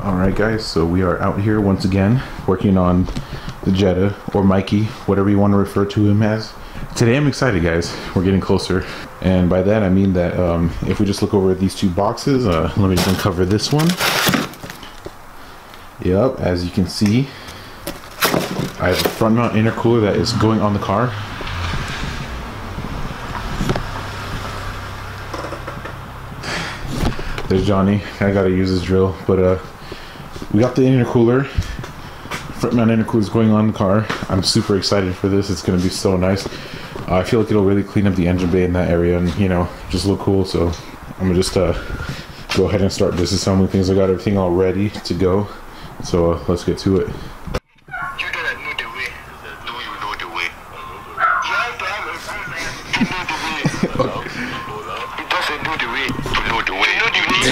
Alright guys, so we are out here once again working on the Jetta, or Mikey, whatever you want to refer to him as. Today I'm excited guys, we're getting closer, and by that I mean that if we just look over these two boxes, let me just uncover this one. Yep, as you can see, I have a front mount intercooler that is going on the car. There's Johnny, I gotta use his drill, but we got the intercooler. Front mount intercooler is going on the car. I'm super excited for this. It's gonna be so nice. I feel like it'll really clean up the engine bay in that area and, you know, just look cool. So I'm gonna just go ahead and start disassembling things. I got everything all ready to go. So let's get to it.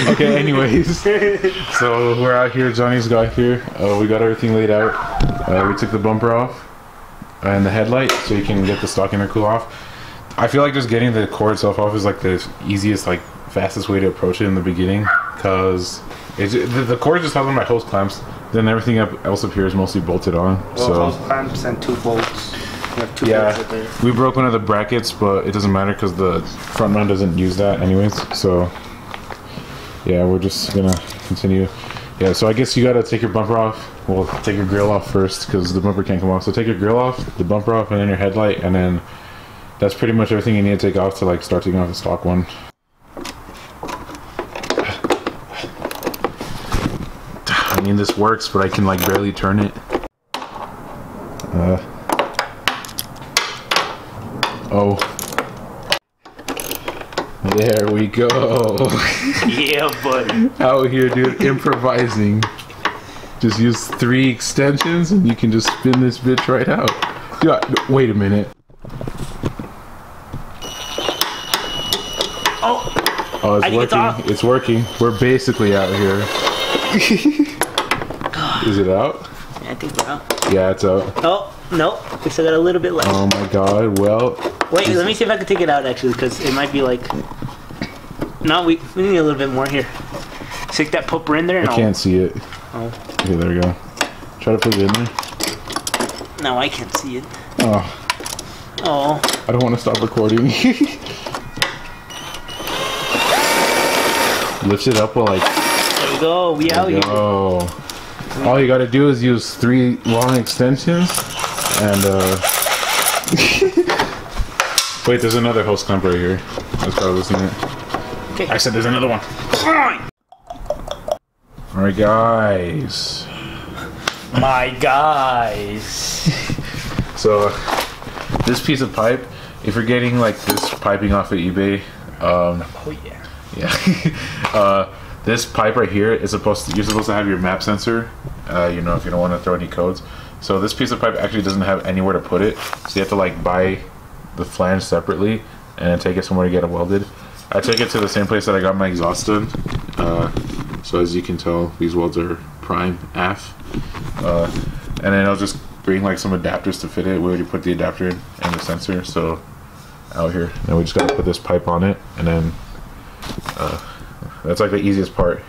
Okay, anyways, so we're out here, Johnny's got here, we got everything laid out. We took the bumper off and the headlight so you can get the stock intercooler off. I feel like just getting the core itself off is like the easiest, like fastest way to approach it in the beginning, because the core is just held on by hose clamps, then everything else up here is mostly bolted on. Well, so hose clamps and 2 bolts. Yeah, we broke one of the brackets, but it doesn't matter because the front mount doesn't use that anyways, so yeah, we're just gonna continue. Yeah, so I guess you gotta take your bumper off. Well, take your grill off first because the bumper can't come off. So take your grill off, the bumper off, and then your headlight, and then that's pretty much everything you need to take off to like start taking off the stock one. I mean, this works, but I can like barely turn it. Oh. There we go. Yeah, buddy. Out here, dude, improvising. Just use 3 extensions and you can just spin this bitch right out. Dude, wait a minute. Oh, it's working. It's working. We're basically out here. Is it out? Yeah, I think we're out. Yeah, it's out. Oh, no. We still got a little bit left. Oh my god, well. Wait, let me see if I can take it out actually, because it might be like... No, we need a little bit more here. Stick that pupper in there and I can't see it. Oh. Okay, there we go. Try to put it in there. No, I can't see it. Oh. Oh. I don't want to stop recording. Lift it up while like... There we go, we out here. All you gotta do is use 3 long extensions and wait, there's another hose clamp right here. That's what I was looking at. Okay. I said there's another one. Alright guys. My guys. So this piece of pipe, if you're getting like this piping off of eBay, oh yeah. Yeah. This pipe right here is you're supposed to have your map sensor, you know, if you don't want to throw any codes. So this piece of pipe actually doesn't have anywhere to put it, so you have to like buy the flange separately and then take it somewhere to get it welded. I took it to the same place that I got my exhaust done. So as you can tell, these welds are prime AF, and then I'll just bring like some adapters to fit it. We already put the adapter in and the sensor, so out here. Now we just gotta put this pipe on it, and then that's like the easiest part.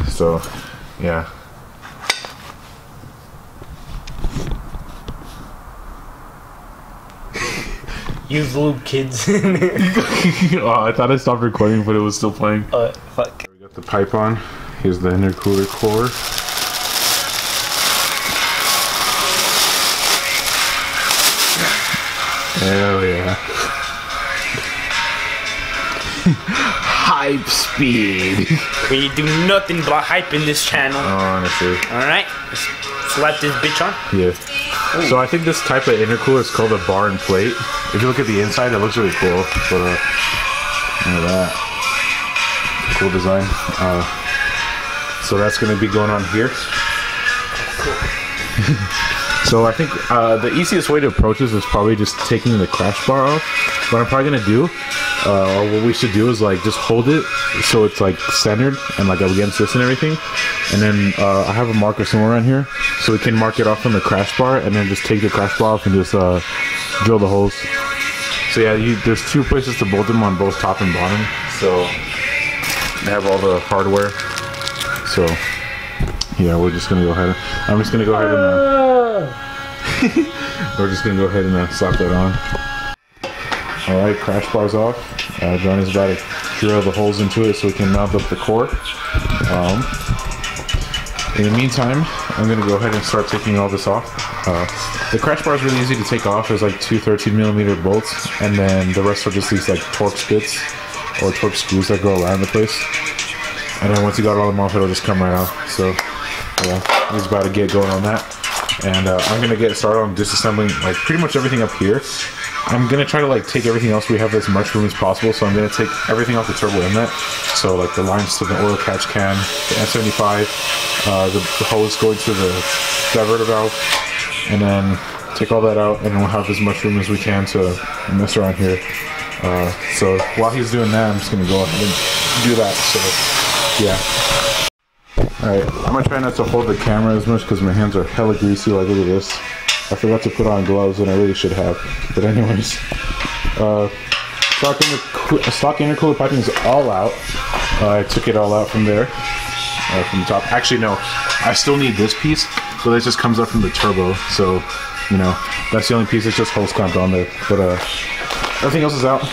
So yeah. Use lube, kids. Oh, I thought I stopped recording, but it was still playing. Fuck. We got the pipe on. Here's the intercooler core. Hell yeah. Hype speed. We do nothing but hype in this channel. Honestly. Alright, let's slap this bitch on. Yeah. Ooh. So I think this type of intercooler is called a bar and plate. If you look at the inside, it looks really cool. But look at that. Cool design. So that's going to be going on here. So I think the easiest way to approach this is probably just taking the crash bar off. What I'm probably going to do, or what we should do, is like just hold it so it's like centered and like against this and everything. And then I have a marker somewhere around here, so we can mark it off from the crash bar and then just take the crash bar off and just drill the holes. So yeah, there's 2 places to bolt them on both top and bottom. So they have all the hardware. So yeah, we're just gonna go ahead. I'm just gonna go ahead and we're just gonna go ahead and slap that on. All right, crash bar's off. Johnny's about to drill the holes into it so we can mount up the core. In the meantime, I'm gonna go ahead and start taking all this off. The crash bar is really easy to take off. There's like 2 13mm bolts, and then the rest are just these like Torx bits or Torx screws that go around the place. And then once you got all of them off, it'll just come right out. So yeah, he's about to get going on that. And I'm gonna get started on disassembling like pretty much everything up here. I'm gonna try to like take everything else we have as much room as possible. So I'm gonna take everything off the turbo inlet. So like the lines to the oil catch can, the N75, the hose going to the diverter valve, and then take all that out, and we'll have as much room as we can to mess around here. So while he's doing that, I'm just gonna go ahead and do that. So yeah. Alright, I'm gonna try not to hold the camera as much because my hands are hella greasy. Like, look at this. I forgot to put on gloves and I really should have. But anyways, stock intercooler piping is all out. I took it all out from there, from the top. Actually, no, I still need this piece, so that just comes up from the turbo. So, you know, that's the only piece that's just hose clamped on there. But everything else is out.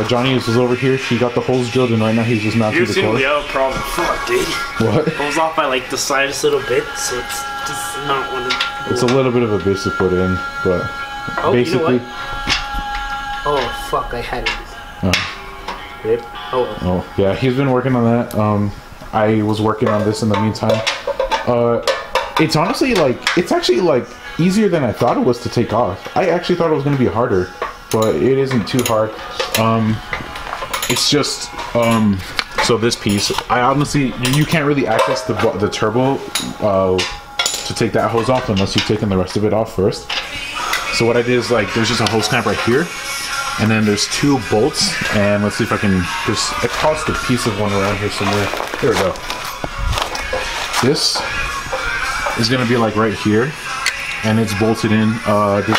Johnny was over here. He got the holes drilled, and right now he's just mounting the core. We have a problem. Fuck, dude. What? It was off by like the slightest little bit, so it's just not one of. It's a little bit of a bitch to put in, but basically. You know what? Oh fuck! I had it. Rip. Oh yeah, he's been working on that. I was working on this in the meantime. It's honestly like actually like easier than I thought it was to take off. I actually thought it was going to be harder, but it isn't too hard. It's just so this piece, I honestly, you can't really access the turbo to take that hose off unless you've taken the rest of it off first. So what I did is like there's just a hose clamp right here, and then there's 2 bolts, and let's see if I can just, I tossed a piece of one around here somewhere. There we go. This is gonna be like right here, and it's bolted in. The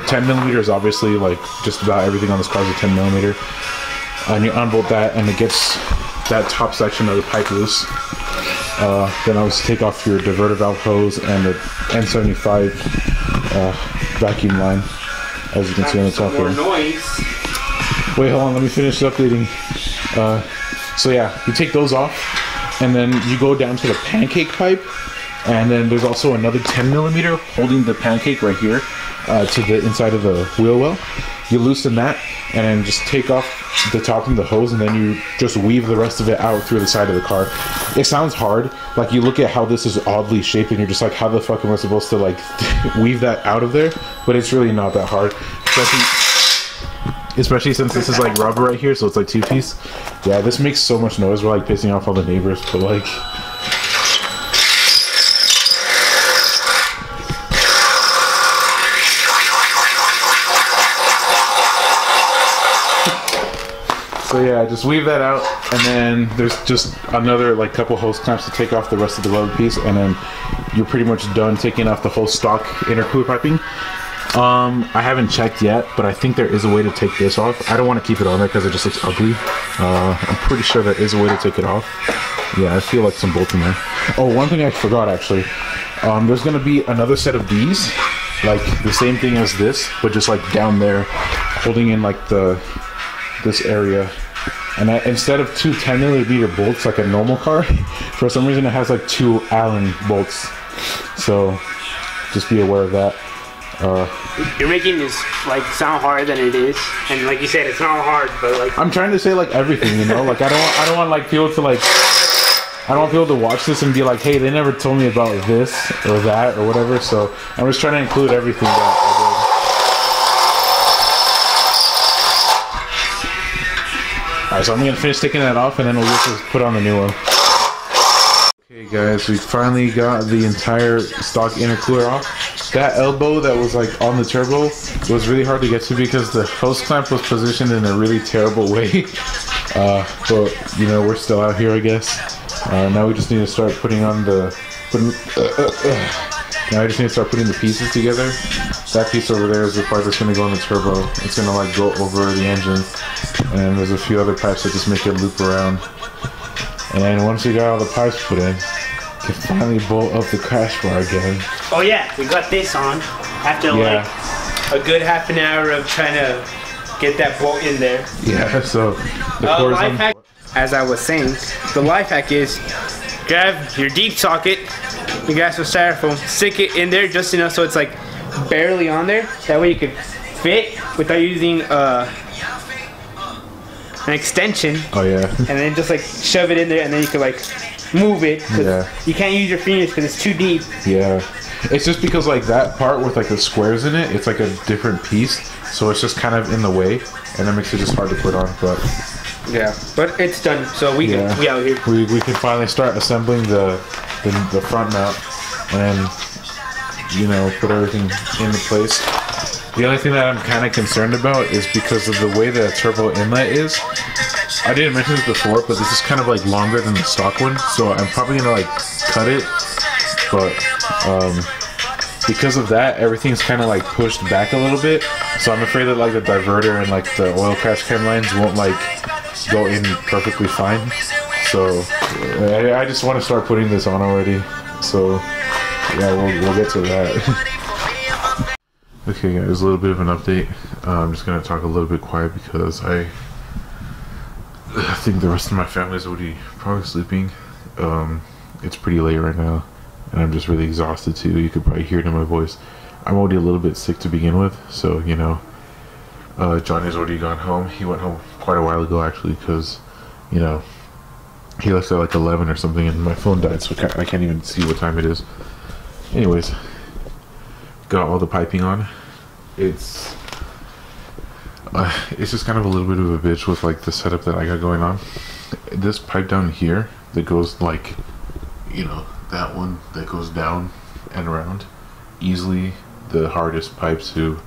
10 millimeters, obviously, like just about everything on this car is a 10mm. And you unbolt that, and it gets that top section of the pipe loose. Then I'll just take off your diverter valve hose and the N75 vacuum line, as you can see on the top here. Wait, hold on, let me finish updating. So yeah, you take those off, and then you go down to the pancake pipe, and then there's also another 10mm holding the pancake right here to the inside of the wheel well. You loosen that, and then just take off the top of the hose, and then you just weave the rest of it out through the side of the car. It sounds hard, like you look at how this is oddly shaped and you're just like, how the fuck am I supposed to like weave that out of there? But it's really not that hard, especially since this is like rubber right here, so it's like 2-piece. Yeah, this makes so much noise. We're like pissing off all the neighbors, but like so yeah, just weave that out, and then there's just another like couple hose clamps to take off the rest of the rubber piece, and then you're pretty much done taking off the whole stock intercooler piping. I haven't checked yet, but I think there is a way to take this off. I don't want to keep it on there because it just looks ugly. I'm pretty sure there is a way to take it off. Yeah, I feel like some bolts in there. Oh, one thing I forgot actually. There's gonna be another set of these, like the same thing as this, but just like down there, holding in like this area. And instead of 2 10mm bolts like a normal car, for some reason it has like 2 Allen bolts. So just be aware of that. You're making this like sound harder than it is, and like you said, it's not hard, but like I'm trying to say like everything, you know, like I don't want like people to like, I don't want people to watch this and be like, hey, they never told me about this or that or whatever. So I'm just trying to include everything that I did. Alright, so I'm gonna finish taking that off, and then we'll just put on the new one. Okay guys, we finally got the entire stock intercooler off. That elbow that was like on the turbo was really hard to get to because the hose clamp was positioned in a really terrible way. But you know, we're still out here, I guess. Now we just need to start putting on the now I just need to start putting the pieces together. That piece over there is the part that's going to go on the turbo. It's going to like go over the engine, and there's a few other pipes that just make it loop around. And once we got all the pipes put in, can finally bolt up the crash bar again. Oh yeah, we got this on after like a good half an hour of trying to get that bolt in there. Yeah, so the core life hack, as I was saying, the life hack is grab your deep socket, you got some styrofoam, stick it in there just enough so it's like barely on there. That way you can fit without using an extension. Oh yeah. And then just like shove it in there, and then you can like move it. You can't use your fingers because it's too deep. Yeah. It's just because like that part with like the squares in it, it's like a different piece, so it's just kind of in the way, and that makes it just hard to put on. But yeah, but it's done, so we out here. We can finally start assembling the front mount, and you know, put everything into place. The only thing that I'm kind of concerned about is because of the way the turbo inlet is. I didn't mention this before, but this is kind of like longer than the stock one, so I'm probably gonna like cut it. But because of that, everything's kind of like pushed back a little bit. So I'm afraid that like the diverter and like the oil crash cam lines won't like go in perfectly fine. So I just want to start putting this on already. So yeah, we'll get to that. Okay guys, a little bit of an update. I'm just gonna talk a little bit quiet because I think the rest of my family is already probably sleeping. It's pretty late right now, and I'm just really exhausted too. You could probably hear it in my voice. I'm already a little bit sick to begin with, so you know. Johnny's already gone home. He went home quite a while ago actually, because you know, he left at like 11 or something, and my phone died, so I can't even see what time it is. Anyways, got all the piping on. It's just kind of a little bit of a bitch with like the setup that I got going on. This pipe down here that goes like, you know, that one that goes down and around, easily the hardest pipe to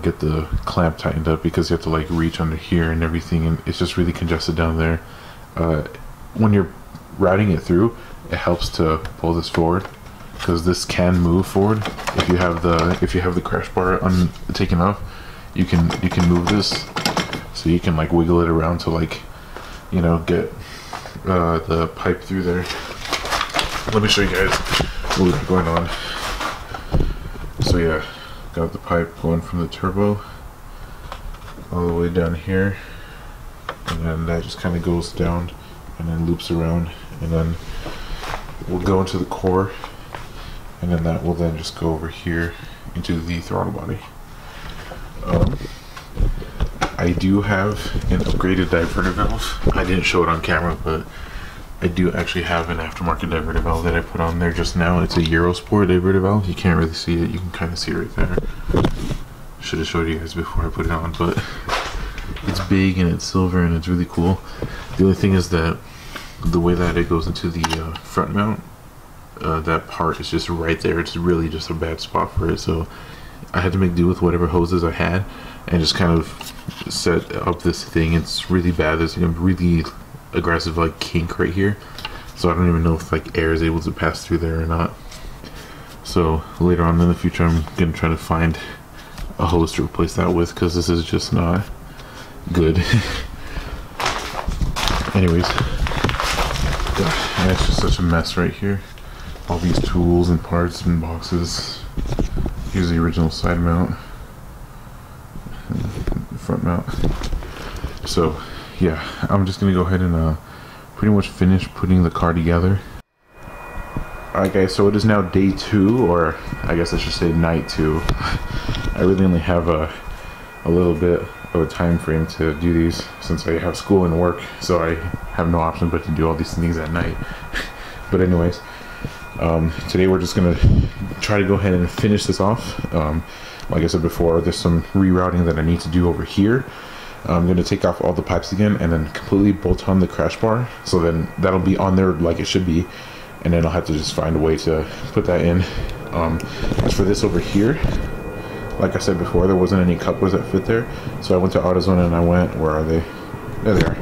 get the clamp tightened up, because you have to like reach under here and everything, and it's just really congested down there. When you're routing it through, it helps to pull this forward, because this can move forward if you have the crash bar taken off. You can move this, so you can like wiggle it around to like, you know, get the pipe through there. Let me show you guys what we got going on. So yeah, got the pipe going from the turbo all the way down here, and then that just kind of goes down and then loops around, and then we'll go into the core, and then that will then just go over here into the throttle body. I do have an upgraded diverter valve. I didn't show it on camera, but I do actually have an aftermarket diverter valve that I put on there just now. It's a Eurosport diverter valve. You can't really see it. You can kind of see it right there. Should have showed you guys before I put it on, but it's big and it's silver and it's really cool. The only thing is that the way that it goes into the front mount, that part is just right there. It's really just a bad spot for it, so I had to make do with whatever hoses I had and just kind of set up this thing. It's really bad. There's like a really aggressive like kink right here, so I don't even know if like air is able to pass through there or not. So later on in the future, I'm gonna try to find a hose to replace that with, because this is just not good. Anyways, yeah, it's just such a mess right here. All these tools and parts and boxes. Here's the original side mount, front mount. So yeah, I'm just gonna go ahead and pretty much finish putting the car together. Alright guys, so it is now day 2, or I guess I should say night 2. I really only have a little bit of a time frame to do these, since I have school and work, so I have no option but to do all these things at night. But anyways, today we're just gonna try to go ahead and finish this off. Like I said before, there's some rerouting that I need to do over here. I'm going to take off all the pipes again and then completely bolt on the crash bar, so then that'll be on there like it should be, and then I'll have to just find a way to put that in. As for this over here, like I said before, there wasn't any couplers that fit there, so I went to AutoZone and I went, where are they? There they are.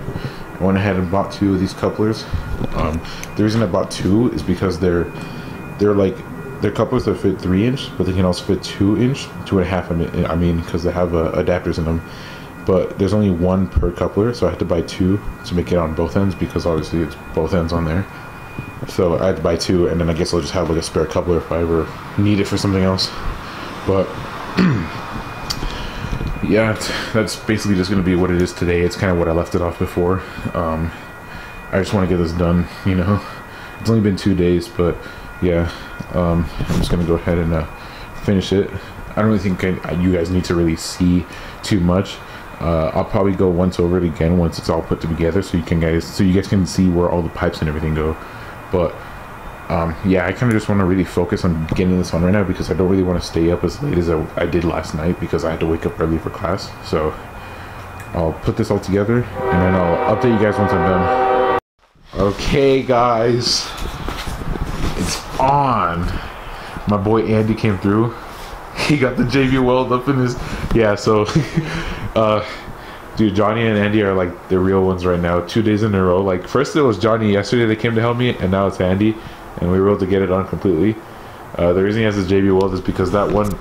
I went ahead and bought 2 of these couplers. The reason I bought 2 is because they're couplers that fit 3-inch, but they can also fit 2-inch, 2.5. I mean, because they have adapters in them. but there's only one per coupler, so I had to buy 2 to make it on both ends, because obviously it's both ends on there. So I had to buy 2, and then I guess I'll just have like a spare coupler if I ever need it for something else. But yeah, that's basically just gonna be what it is today. It's kind of what I left it off before. I just want to get this done, you know. It's only been 2 days, but yeah, I'm just gonna go ahead and finish it. I don't really think you guys need to really see too much. I'll probably go once over it again once it's all put together, so you guys can see where all the pipes and everything go. But yeah, I kind of just want to really focus on getting this on right now, because I don't really want to stay up as late as I did last night, because I had to wake up early for class. So I'll put this all together, and then I'll update you guys once I'm done. Okay guys, it's on. My boy Andy came through. He got the JB weld up in his, yeah, so dude, Johnny and Andy are like the real ones right now. 2 days in a row. Like, first it was Johnny yesterday that came to help me, and now it's Andy, and we were able to get it on completely. The reason he has his JB weld is because that one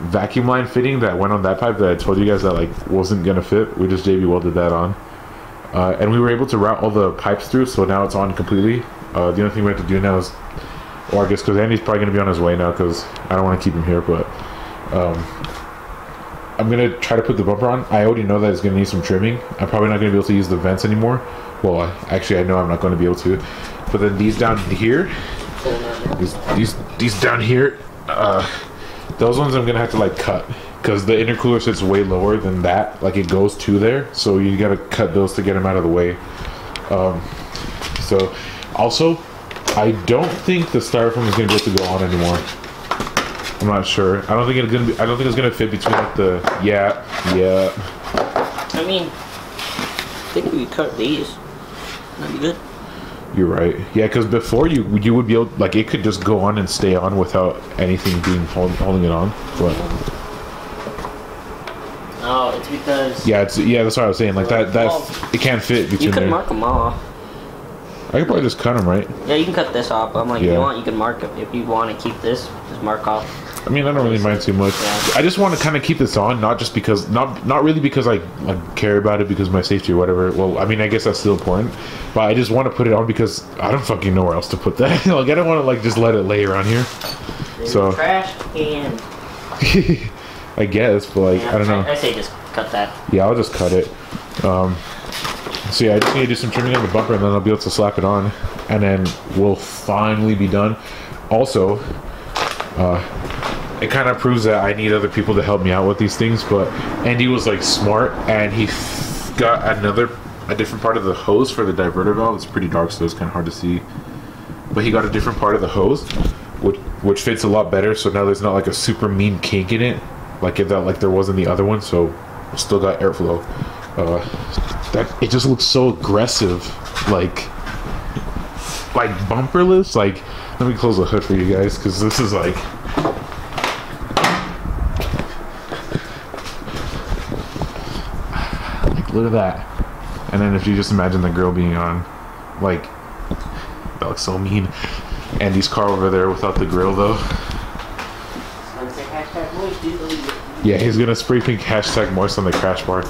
vacuum line fitting that went on that pipe that I told you guys that like wasn't gonna fit, we just JB welded that on, and we were able to route all the pipes through, so now it's on completely. The only thing we have to do now is, or I guess because Andy's probably gonna be on his way now, because I don't want to keep him here, but I'm gonna try to put the bumper on. I already know that it's gonna need some trimming. I'm probably not gonna be able to use the vents anymore. Well, actually I know I'm not going to be able to. But then these down here, these down here, those ones I'm gonna have to like cut, because the intercooler sits way lower than that. Like, it goes to there, so you gotta cut those to get them out of the way. So also, I don't think the styrofoam is gonna be able to go on anymore. I'm not sure. I don't think it's gonna fit between like the yeah. I mean, I think we cut these. That'd be good. You're right. Yeah, because before you would be able, like, it could just go on and stay on without anything being holding it on. But oh, it's because yeah, that's what I was saying. Like that it can't fit between. You could there. mark them off. I could probably just cut them, right? Yeah, you can cut this off. But I'm like, yeah. If you want, you can mark it. If you want to keep this, just mark off. I mean, I don't really mind too much. Yeah. I just want to kind of keep this on, not just because, not really because I care about it because of my safety or whatever. Well, I mean, I guess that's still important, but I just want to put it on because I don't fucking know where else to put that. Like, I don't want to like just let it lay around here. There's so trash can. I guess, but like, yeah, I don't know. I say just cut that. Yeah, I'll just cut it. So yeah, I just need to do some trimming on the bumper, and then I'll be able to slap it on, and then we'll finally be done. Also, it kind of proves that I need other people to help me out with these things, but Andy was like smart, and he got a different part of the hose for the diverter valve. It's pretty dark, so it's kind of hard to see, but he got a different part of the hose which fits a lot better, so now there's not like a super mean kink in it like there was in the other one, so still got airflow. That it just looks so aggressive, like bumperless. Like, let me close the hood for you guys, because this is like, look at that. And then if you just imagine the grill being on, like, that looks so mean. Andy's car over there without the grill though. Yeah, he's gonna spray pink hashtag moist on the crash bar.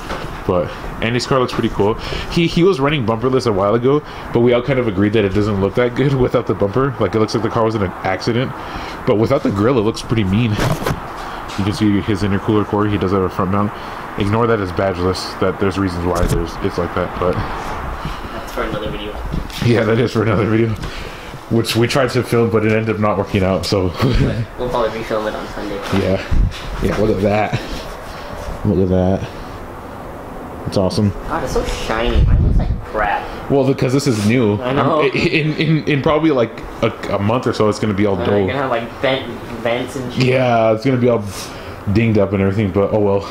But Andy's car looks pretty cool. He was running bumperless a while ago, but we all kind of agreed that it doesn't look that good without the bumper. Like, it looks like the car was in an accident. But without the grill, it looks pretty mean. You can see his intercooler cord. He does have a front mount. Ignore that it's badgeless. That there's reasons why it's like that. But that's for another video. Yeah, that is for another video, which we tried to film, but it ended up not working out. So we'll probably refilm it on Sunday. Yeah. Look at that. Look at that. It's awesome. God, it's so shiny. Mine looks like crap. Well, because this is new. I know. In probably like a month or so, it's gonna be all dull. You're gonna have like vents and shit. Yeah, it's gonna be all dinged up and everything. But oh well.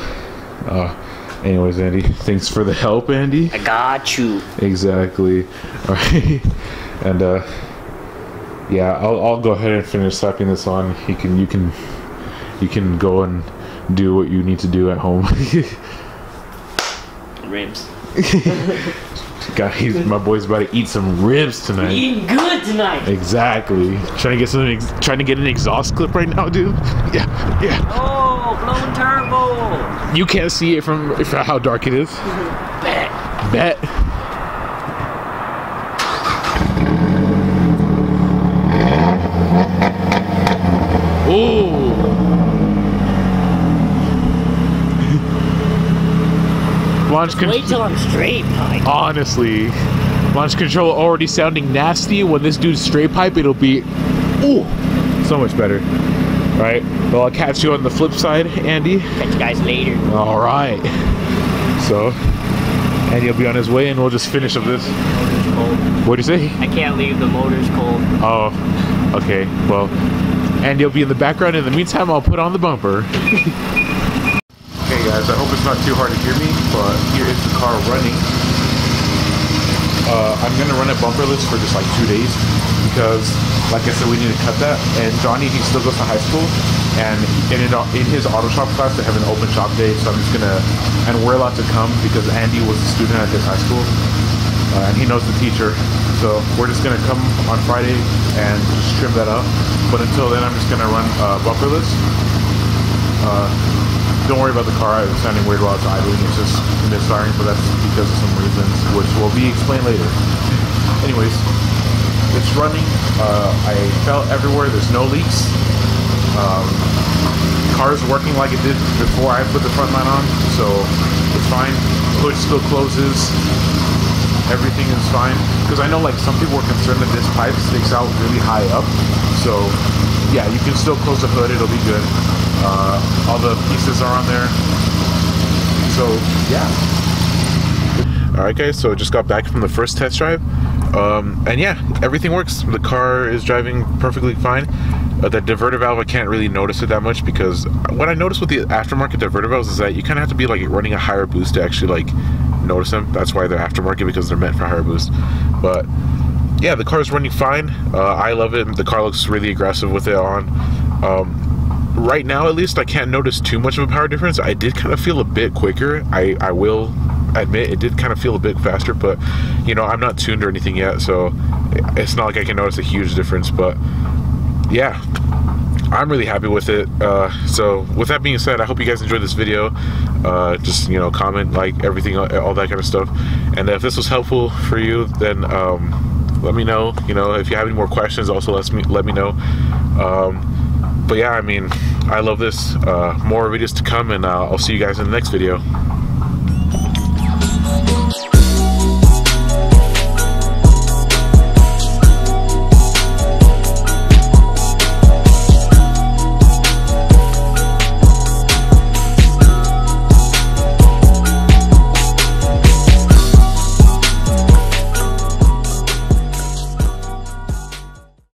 Anyways, Andy, thanks for the help, Andy. I got you. Exactly. All right. And yeah, I'll go ahead and finish slapping this on. You can go and do what you need to do at home. Ribs. Guys, my boy's about to eat some ribs tonight. Eating good tonight. Exactly. Trying to get an exhaust clip right now, dude. Yeah. Oh, blowing turbo. You can't see it from how dark it is. Bet. Oh. Wait till I'm straight pipe. Honestly, launch control already sounding nasty. When this dude's straight pipe, it'll be, ooh, so much better. Right? Well, I'll catch you on the flip side, Andy. Catch you guys later. All right. So, Andy will be on his way, and we'll just finish up this. Motor's cold. What'd you say? I can't leave. The motor's cold. Oh, okay. Well, Andy will be in the background. In the meantime, I'll put on the bumper. Okay guys, I hope it's not too hard to hear me, but here is the car running. I'm gonna run it bumperless for just like 2 days because, like I said, we need to cut that. And Johnny, he still goes to high school, and in his auto shop class they have an open shop day. So I'm just gonna, and we're allowed to come because Andy was a student at his high school, and he knows the teacher. So we're just gonna come on Friday and just trim that up. But until then, I'm just gonna run bumperless. Don't worry about the car sounding weird while it's idling. It's just misfiring, but that's because of some reasons, which will be explained later. Anyways, it's running. I felt everywhere. There's no leaks. Car's working like it did before I put the front line on, so it's fine. Hood still closes. Everything is fine. Because I know like some people were concerned that this pipe sticks out really high up. So yeah, you can still close the hood. It'll be good. All the pieces are on there, so yeah. Alright guys, so just got back from the first test drive, and yeah, everything works. The car is driving perfectly fine. The diverter valve, I can't really notice it that much because what I noticed with the aftermarket diverter valves is that you kind of have to be like running a higher boost to actually like notice them. That's why they're aftermarket, because they're meant for higher boost. But yeah, the car is running fine. I love it. The car looks really aggressive with it on. Right now, at least, I can't notice too much of a power difference. I did kind of feel a bit quicker. I will admit it did kind of feel a bit faster, but you know, I'm not tuned or anything yet, so it's not like I can notice a huge difference. But yeah, I'm really happy with it. So with that being said, I hope you guys enjoyed this video. Just, you know, comment, like, everything, all that kind of stuff. And if this was helpful for you, then let me know. You know, if you have any more questions, also let me know. But yeah, I mean, I love this. More videos to come, and I'll see you guys in the next video.